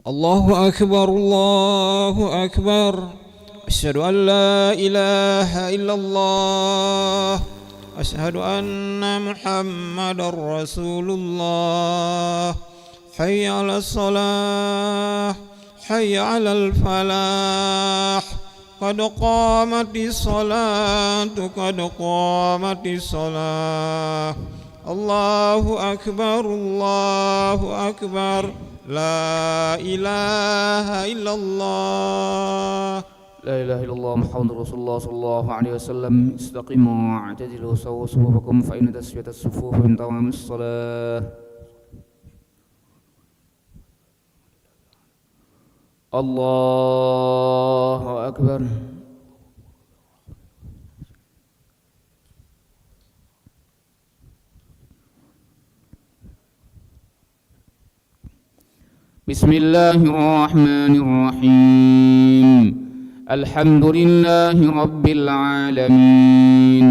الله أكبر الله أكبر. أشهد أن لا إله إلا الله. أشهد أن محمد رسول الله. حي على الصلاة، حي على الفلاح. قد قامت الصلاة، قد قامت الصلاة. الله أكبر الله أكبر. لا إله إلا الله. لا إله إلا الله محمد رسول الله صلى الله عليه وسلم. استقيموا واعتدلوا سووا صفوفكم فإن تسوية الصفوف من تمام الصلاة. الله أكبر. بسم الله الرحمن الرحيم. الحمد لله رب العالمين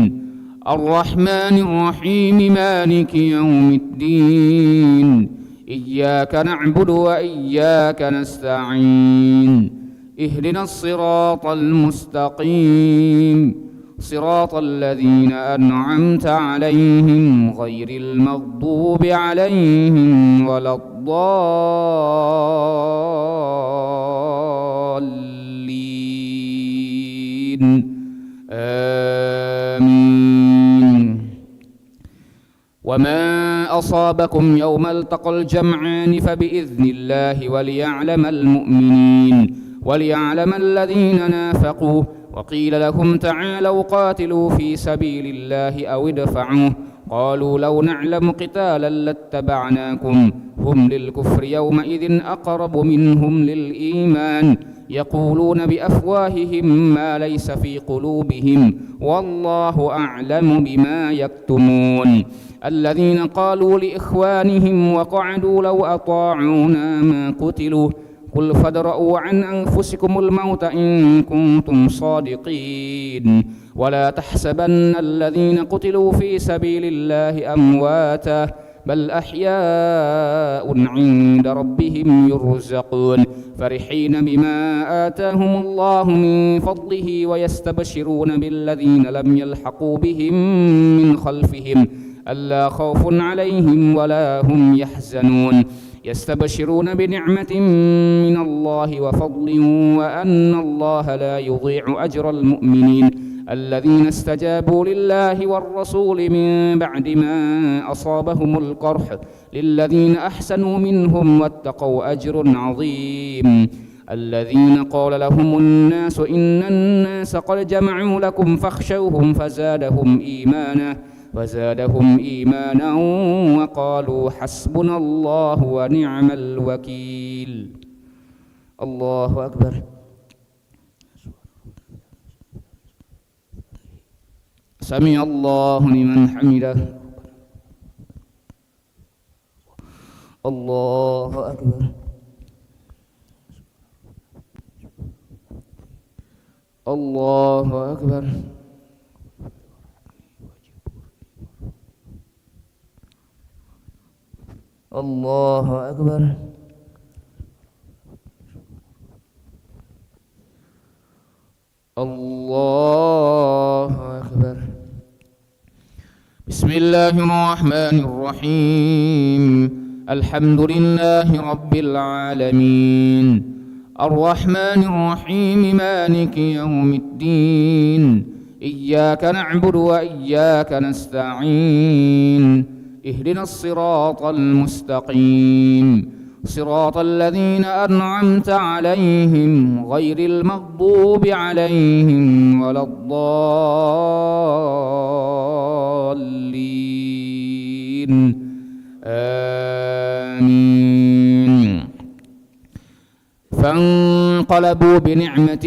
الرحمن الرحيم مالك يوم الدين. إياك نعبد وإياك نستعين. اهدنا الصراط المستقيم صراط الذين أنعمت عليهم غير المغضوب عليهم ولا الضالين. آمين. وما أصابكم يوم التقى الجمعان فبإذن الله وليعلم الذين نافقوا. وقيل لهم تعالوا قاتلوا في سبيل الله أو ادفعوا. قالوا لو نعلم قتالا لاتبعناكم. هم للكفر يومئذ أقرب منهم للإيمان. يقولون بأفواههم ما ليس في قلوبهم والله أعلم بما يكتمون. الذين قالوا لإخوانهم وقعدوا لو أطاعونا ما قتلوا. قل فادرءوا عن أنفسكم الموت إن كنتم صادقين. ولا تحسبن الذين قتلوا في سبيل الله أمواتا بل أحياء عند ربهم يرزقون. فرحين بما آتاهم الله من فضله ويستبشرون بالذين لم يلحقوا بهم من خلفهم ألا خوف عليهم ولا هم يحزنون. يستبشرون بنعمة من الله وفضل وأن الله لا يضيع أجر المؤمنين. الذين استجابوا لله والرسول من بعد ما أصابهم القرح للذين أحسنوا منهم واتقوا أجر عظيم. الذين قال لهم الناس إن الناس قد جمعوا لكم فاخشوهم فزادهم إيمانا وقالوا حسبنا الله ونعم الوكيل. الله أكبر. سمع الله لمن حمده. الله أكبر. الله أكبر. الله أكبر. الله أكبر. بسم الله الرحمن الرحيم. الحمد لله رب العالمين الرحمن الرحيم مالك يوم الدين. إياك نعبد وإياك نستعين. اهدنا الصراط المستقيم صراط الذين أنعمت عليهم غير المغضوب عليهم ولا الضالين. آمين. فانقلبوا بنعمة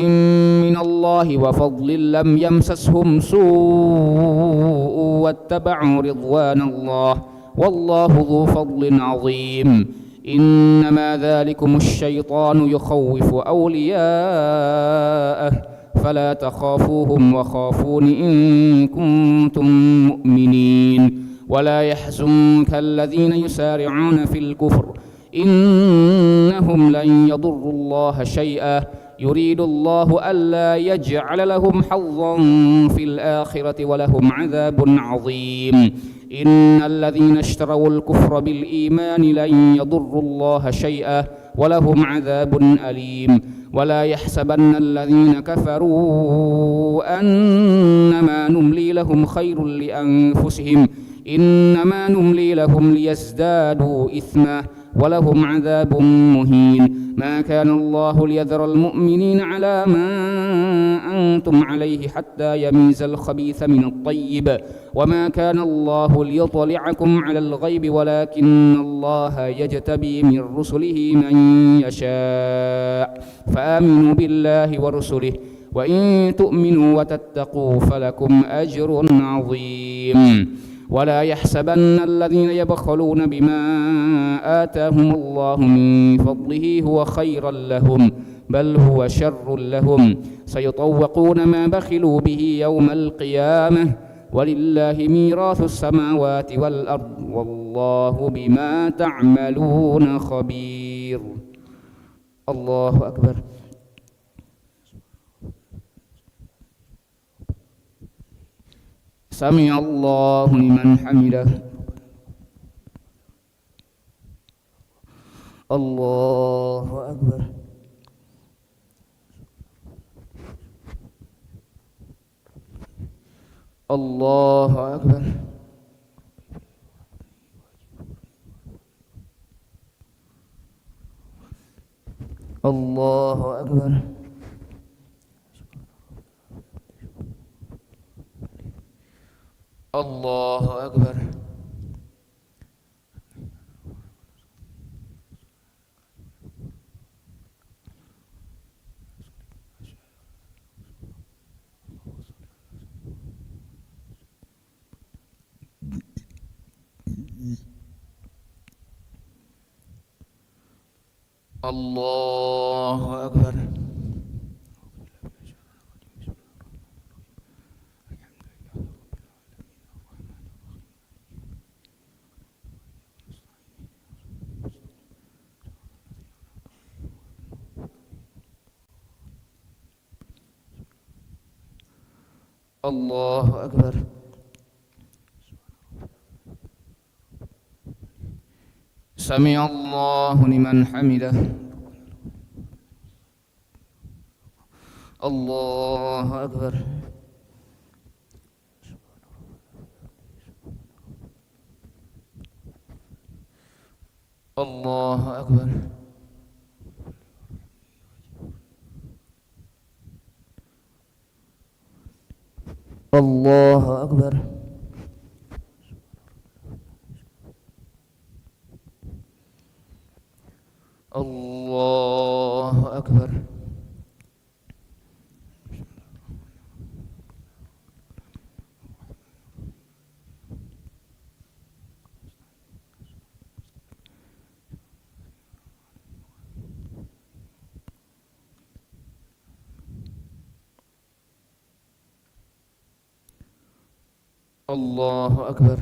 من الله وفضل لم يمسسهم سوء واتبعوا رضوان الله والله ذو فضل عظيم. إنما ذلكم الشيطان يخوف أولياءه فلا تخافوهم وخافون إن كنتم مؤمنين. ولا يحزنك الذين يسارعون في الكفر إنهم لن يضروا الله شيئا يريد الله ألا يجعل لهم حظا في الآخرة ولهم عذاب عظيم إن الذين اشتروا الكفر بالإيمان لن يضروا الله شيئا ولهم عذاب أليم ولا يحسبن الذين كفروا أنما نملي لهم خير لأنفسهم إنما نملي لهم ليزدادوا إثما ولهم عذاب مهين ما كان الله ليذر المؤمنين على ما أنتم عليه حتى يميز الخبيث من الطيب وما كان الله ليطلعكم على الغيب ولكن الله يجتبي من رسله من يشاء فآمنوا بالله ورسله وإن تؤمنوا وتتقوا فلكم أجر عظيم ولا يحسبن الذين يبخلون بما آتاهم الله من فضله هو خيرا لهم بل هو شر لهم سيطوقون ما بخلوا به يوم القيامة ولله ميراث السماوات والأرض والله بما تعملون خبير الله أكبر سمع الله لمن حمده الله أكبر الله أكبر الله أكبر الله أكبر الله أكبر الله أكبر سمع الله لمن حمده الله أكبر الله أكبر الله أكبر الله أكبر الله أكبر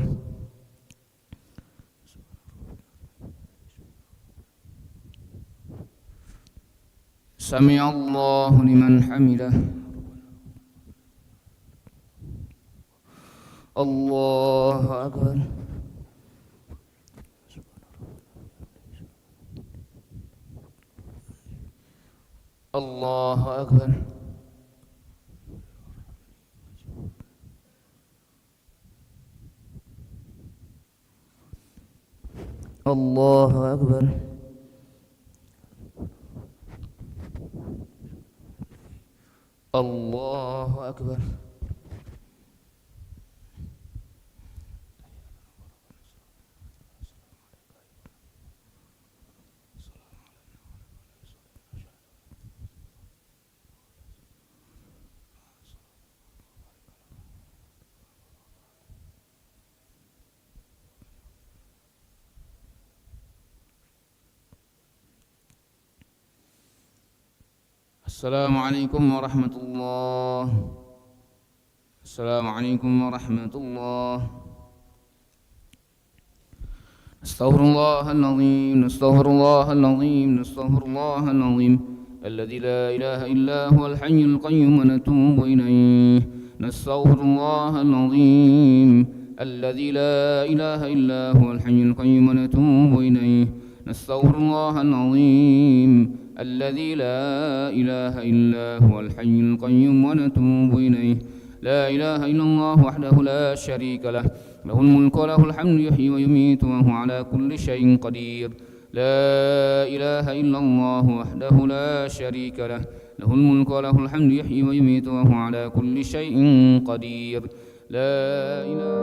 سمع الله لمن حمده الله أكبر الله أكبر الله أكبر الله أكبر السلام عليكم ورحمة الله السلام عليكم ورحمة الله نستغفر الله العظيم نستغفر الله العظيم نستغفر الله العظيم الذي لا إله إلا هو الحي القيوم ونتوب إليه نستغفر الله العظيم الذي لا إله إلا هو الحي القيوم ونتوب إليه نستغفر الله العظيم الذي لا إله إلا هو الحي القيوم ونتوب إليه لا إله إلا الله وحده لا شريك له له الملك وله الحمد يحيي ويميت وهو على كل شيء قدير لا إله إلا الله وحده لا شريك له له الملك وله الحمد يحيي ويميت وهو على كل شيء قدير لا إله